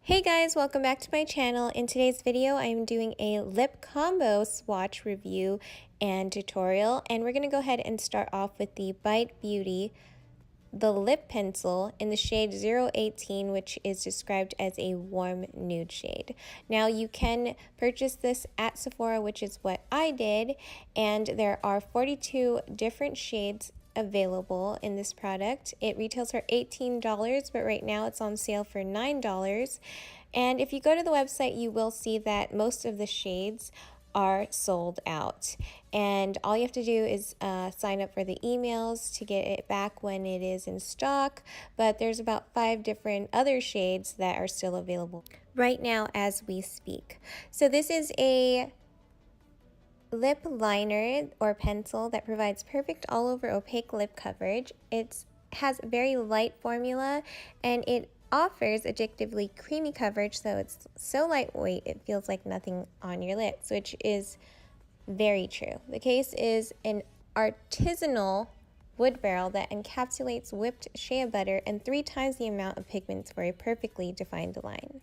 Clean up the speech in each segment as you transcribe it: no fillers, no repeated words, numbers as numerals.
Hey guys, welcome back to my channel. In today's video, I am doing a lip combo swatch review and tutorial, and we're going to go ahead and start off with the Bite Beauty, the lip pencil in the shade 018, which is described as a warm nude shade. Now you can purchase this at Sephora, which is what I did, and there are 42 different shades available in this product. It retails for $18, but right now it's on sale for $9. And if you go to the website, you will see that most of the shades are sold out, and all you have to do is sign up for the emails to get it back when it is in stock. But there's about 5 different other shades that are still available right now as we speak. So this is a lip liner or pencil that provides perfect all over opaque lip coverage. It has a very light formula, and it offers addictively creamy coverage, so it's so lightweight it feels like nothing on your lips, which is very true. The case is an artisanal wood barrel that encapsulates whipped shea butter and 3 times the amount of pigments for a perfectly defined line.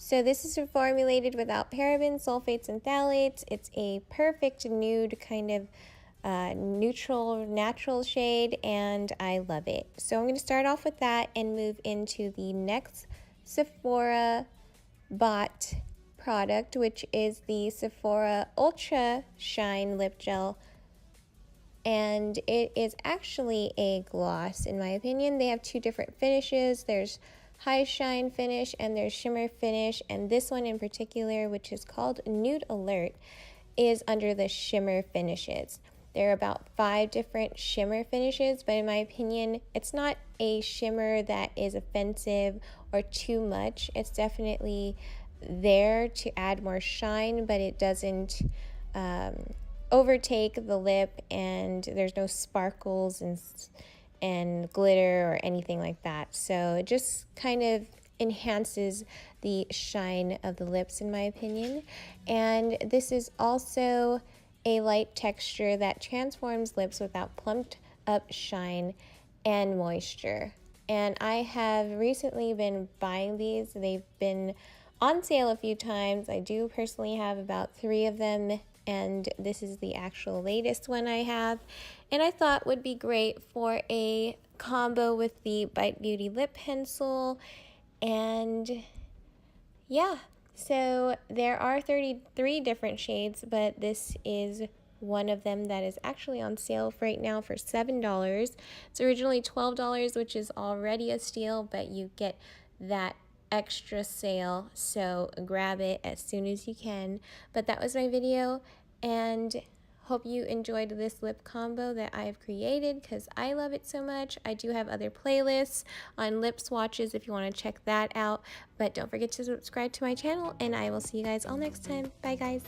So this is formulated without parabens, sulfates, and phthalates. It's a perfect nude kind of neutral, natural shade, and I love it. So I'm going to start off with that and move into the next Sephora bought product, which is the Sephora Ultra Shine Lip Gel. And it is actually a gloss, in my opinion. They have 2 different finishes. There's high shine finish and there's shimmer finish, and this one in particular, which is called Nude Alert, is under the shimmer finishes. There are about 5 different shimmer finishes, but in my opinion, it's not a shimmer that is offensive or too much. It's definitely there to add more shine, but it doesn't overtake the lip, and there's no sparkles and glitter or anything like that. So it just kind of enhances the shine of the lips, in my opinion. And this is also a light texture that transforms lips without plumped up shine and moisture. And I have recently been buying these. They've been on sale a few times. I do personally have about 3 of them, and this is the actual latest one I have, and I thought would be great for a combo with the Bite Beauty lip pencil. And yeah, so there are 33 different shades, but this is one of them that is actually on sale right now for $7. It's originally $12, which is already a steal, but you get that extra sale, so grab it as soon as you can. But that was my video, and hope you enjoyed this lip combo that I've created because I love it so much. I do have other playlists on lip swatches if you want to check that out, but don't forget to subscribe to my channel, and I will see you guys all next time. Bye guys.